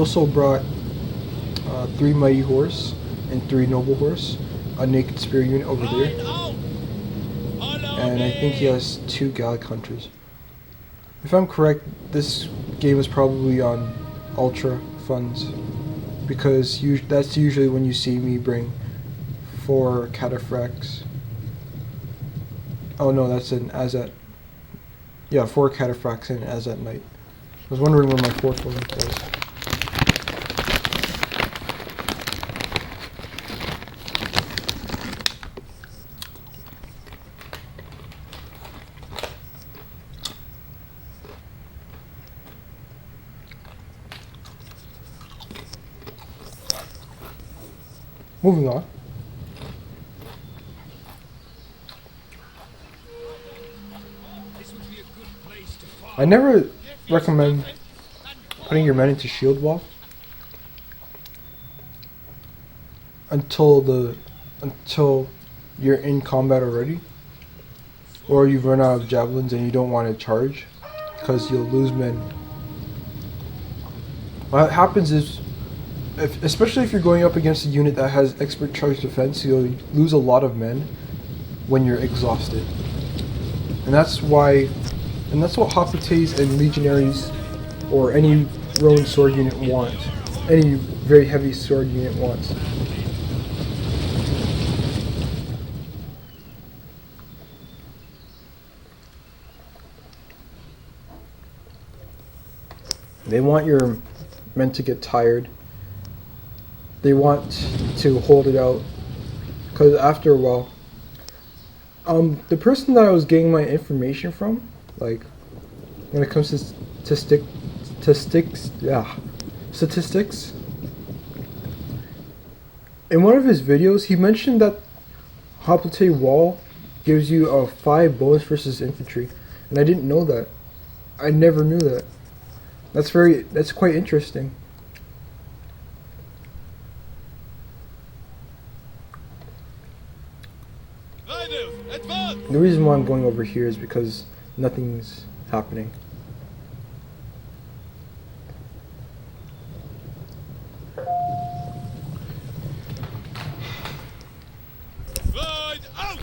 Also brought 3 mighty horse and 3 noble horse, a naked spear unit over there, and I think he has 2 Gallic hunters. If I'm correct, this game is probably on Ultra funds, because that's usually when you see me bring 4 cataphracts. Oh no, that's an Azat. Yeah, 4 cataphracts and Azat Knight. I was wondering where my 4th one was. Moving on. I never recommend putting your men into shield wall until you're in combat already, or you've run out of javelins and you don't want to charge, because you'll lose men. What happens is, especially if you're going up against a unit that has expert charge defense, you'll lose a lot of men when you're exhausted. And that's what Hoplites and Legionaries or any Roman sword unit wants. Any very heavy sword unit wants. They want your men to get tired. They want to hold it out, because after a while, the person that I was getting my information from, like when it comes to statistics, in one of his videos, he mentioned that Hoplite Wall gives you a 5 bonus versus infantry, and I didn't know that. I never knew that. That's quite interesting. The reason why I'm going over here is because nothing's happening. Ride out!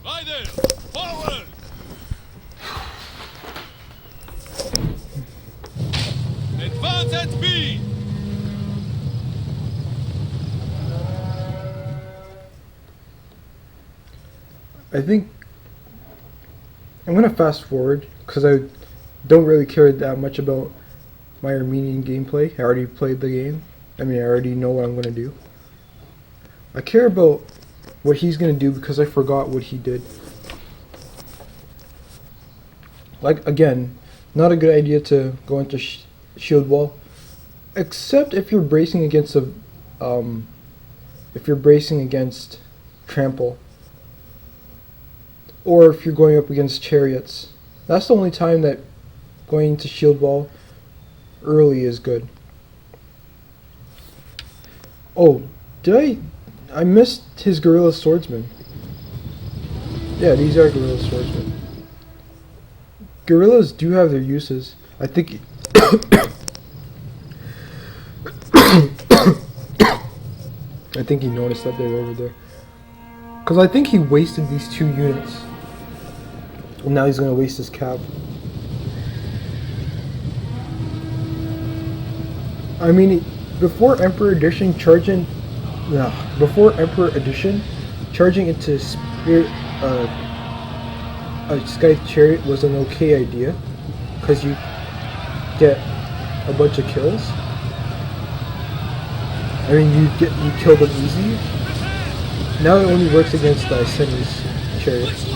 Riders, forward! Advance at speed! I think I'm gonna fast forward because I don't really care that much about my Armenian gameplay. I already played the game. I already know what I'm gonna do. I care about what he's gonna do because I forgot what he did. Like, again, not a good idea to go into shield wall, except if you're bracing against trample. Or if you're going up against chariots. That's the only time that going to shield wall early is good. Oh, I missed his guerrilla swordsmen. Yeah, these are guerrilla swordsmen. Guerrillas do have their uses. I think I think he noticed that they were over there. Because I think he wasted these 2 units. And now he's going to waste his cap. Before Emperor Edition, charging into Spirit, a Scythe Chariot was an okay idea, because you get a bunch of kills. You kill them easy. Now it only works against the Icenius chariots.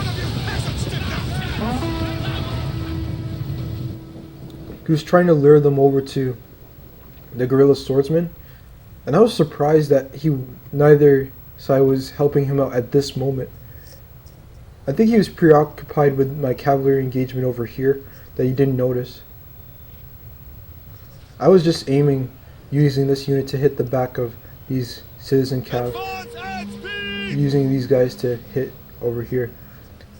He was trying to lure them over to the guerrilla swordsman, and I was surprised that neither side was helping him out at this moment. I think he was preoccupied with my cavalry engagement over here that he didn't notice. I was just aiming, using this unit to hit the back of these citizen cav, using these guys to hit over here,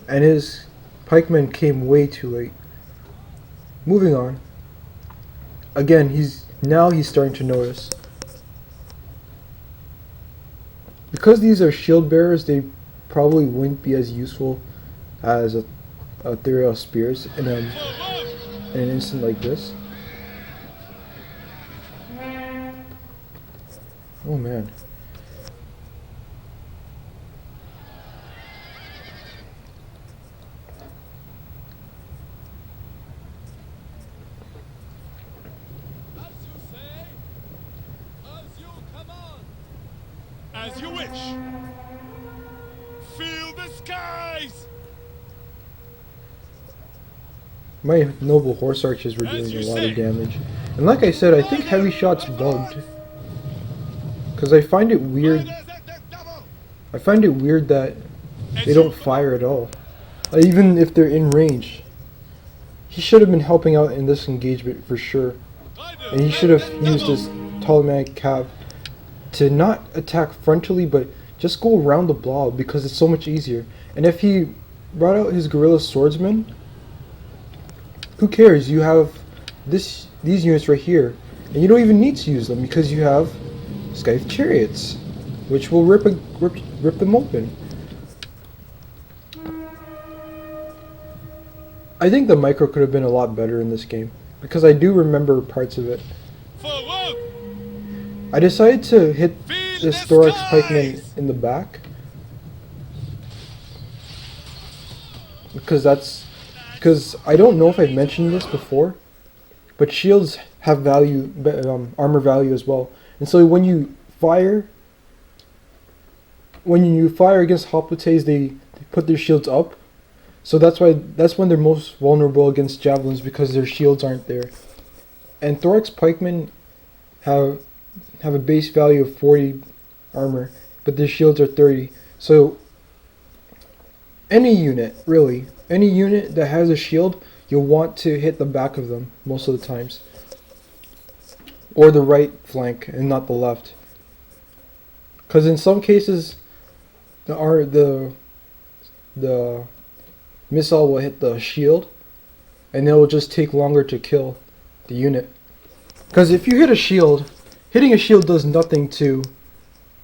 and his pikemen came way too late. Moving on. again, he's starting to notice. Because these are shield bearers, they probably wouldn't be as useful as a ethereal spears in an instant like this. Oh man. As you wish. Feel the skies. My noble horse archers were doing a lot of damage. And like I said, I think heavy shots bugged. Because I find it weird. I find it weird that they don't fire at all. Even if they're in range. He should have been helping out in this engagement for sure. And he should have used his Ptolemaic cab to not attack frontally, but just go around the blob because it's so much easier. And if he brought out his guerrilla swordsman, who cares? You have these units right here, and you don't even need to use them because you have Scythe chariots, which will rip them open. I think the micro could have been a lot better in this game because I do remember parts of it. Forward. I decided to hit this thorax pikeman in the back because I don't know if I've mentioned this before, but shields have value, armor value as well. And so when you fire against hoplites, they put their shields up. So that's when they're most vulnerable against javelins because their shields aren't there. And thorax pikemen have a base value of 40 armor, but their shields are 30. So any unit that has a shield, you'll want to hit the back of them most of the times, or the right flank and not the left. Because in some cases, the missile will hit the shield, and it will just take longer to kill the unit. Because if you hit a shield, hitting a shield does nothing to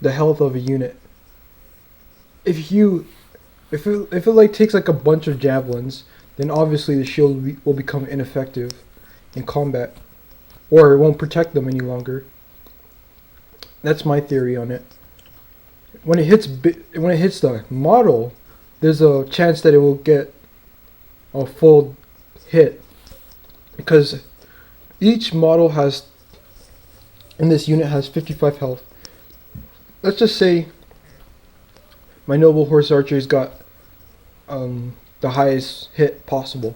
the health of a unit. If it like takes like a bunch of javelins, then obviously the shield will become ineffective in combat, or it won't protect them any longer. That's my theory on it. When it hits the model, there's a chance that it will get a full hit because each model in this unit has 55 health. Let's just say my noble horse archer's got the highest hit possible.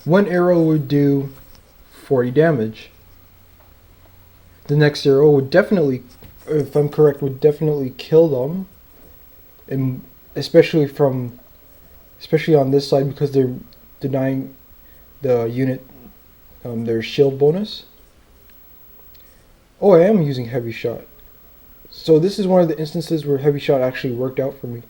One arrow would do 40 damage. The next arrow would definitely, if I'm correct, would definitely kill them, and especially on this side because they're denying the unit their shield bonus. Oh, I am using heavy shot. So this is one of the instances where heavy shot actually worked out for me.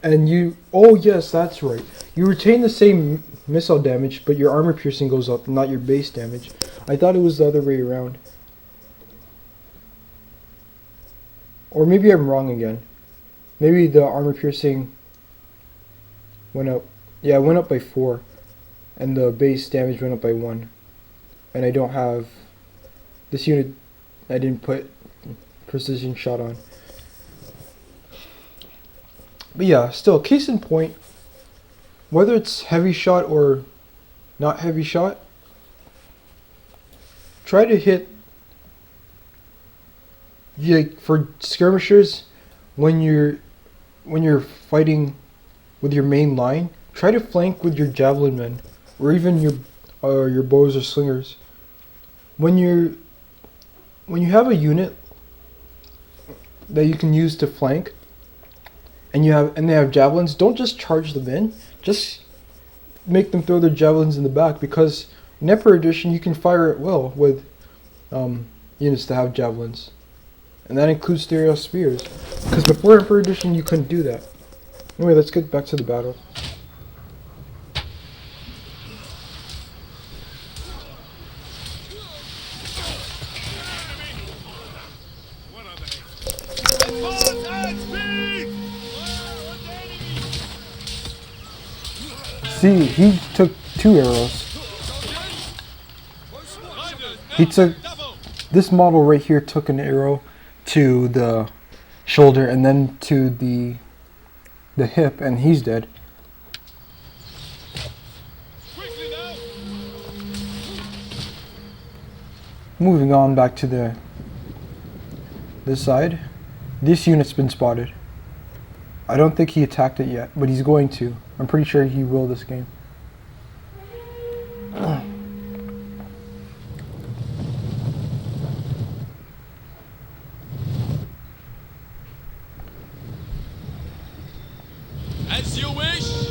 And oh yes, that's right. You retain the same missile damage, but your armor piercing goes up, not your base damage. I thought it was the other way around. Or maybe I'm wrong again. Maybe the armor piercing went up. Yeah, it went up by 4. And the base damage went up by 1. And I don't have this unit. I didn't put precision shot on. But yeah, still, case in point, whether it's heavy shot or not heavy shot, try to hit, for skirmishers, when you're fighting with your main line, try to flank with your javelin men, or even your bows or slingers. When you have a unit that you can use to flank, and they have javelins, don't just charge them in. Just make them throw their javelins in the back, because in Emperor Edition you can fire at will with units that have javelins, and that includes stereo spears. Because before Emperor Edition you couldn't do that. Anyway, let's get back to the battle. See, he took 2 arrows. He took, this model right here took an arrow to the shoulder and then to the hip, and he's dead. Moving on back to this side. This unit's been spotted. I don't think he attacked it yet, but he's going to. I'm pretty sure he will this game. As you wish.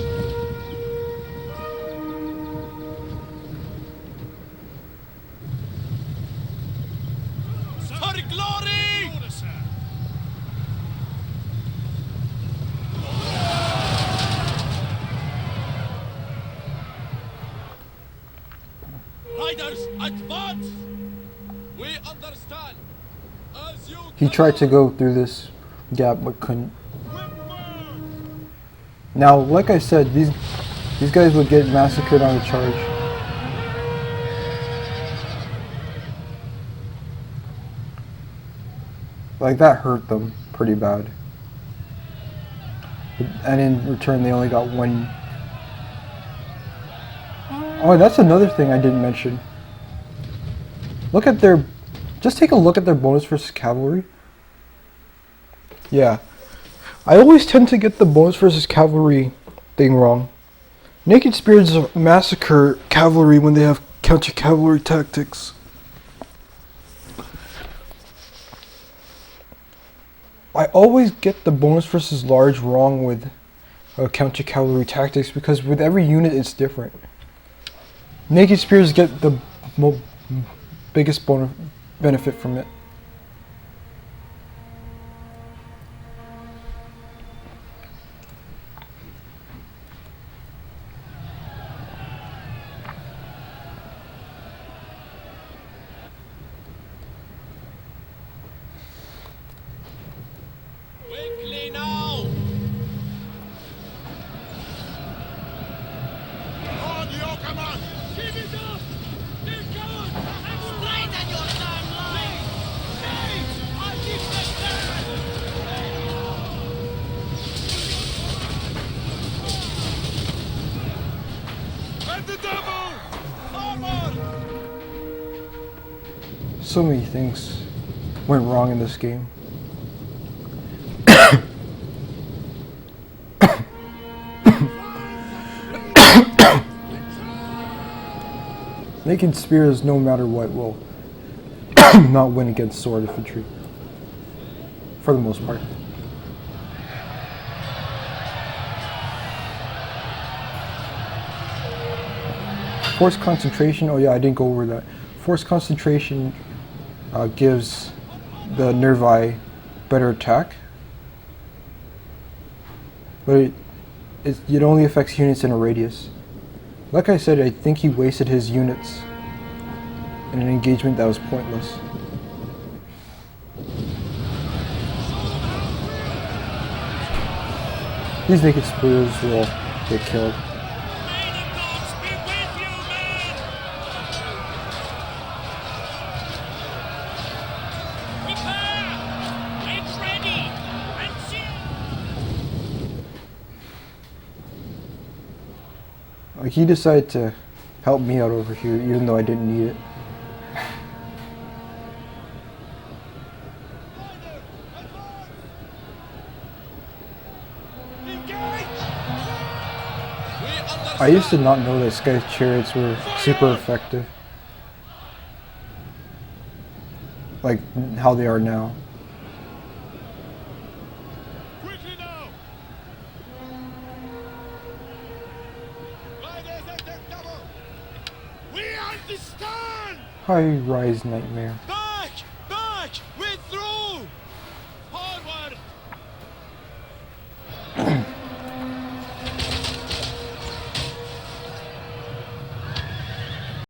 For glory. Riders, advance. We understand. As you He tried to go through this gap but couldn't. Now, like I said, these guys would get massacred on the charge. Like, that hurt them pretty bad. And in return, they only got 1. Oh, that's another thing I didn't mention. Look at their... Just take a look at their bonus versus cavalry. Yeah. I always tend to get the bonus versus cavalry thing wrong. Naked Spears massacre cavalry when they have counter-cavalry tactics. I always get the bonus versus large wrong with counter-cavalry tactics because with every unit it's different. Naked Spears get the biggest benefit from it. Quickly now. On your command. Keep it up. Keep going. Straighten your damn line. I keep the stand. And the devil. Forward. So many things went wrong in this game. Naked Spears, no matter what, will not win against sword infantry. For the most part. Force concentration, oh yeah, I didn't go over that. Force concentration gives the Nervii better attack. But it only affects units in a radius. Like I said, I think he wasted his units in an engagement that was pointless. These Naked Spears will get killed. Like, he decided to help me out over here, even though I didn't need it. I used to not know that Sky Chariots were super effective. Like, how they are now. High Rise Nightmare.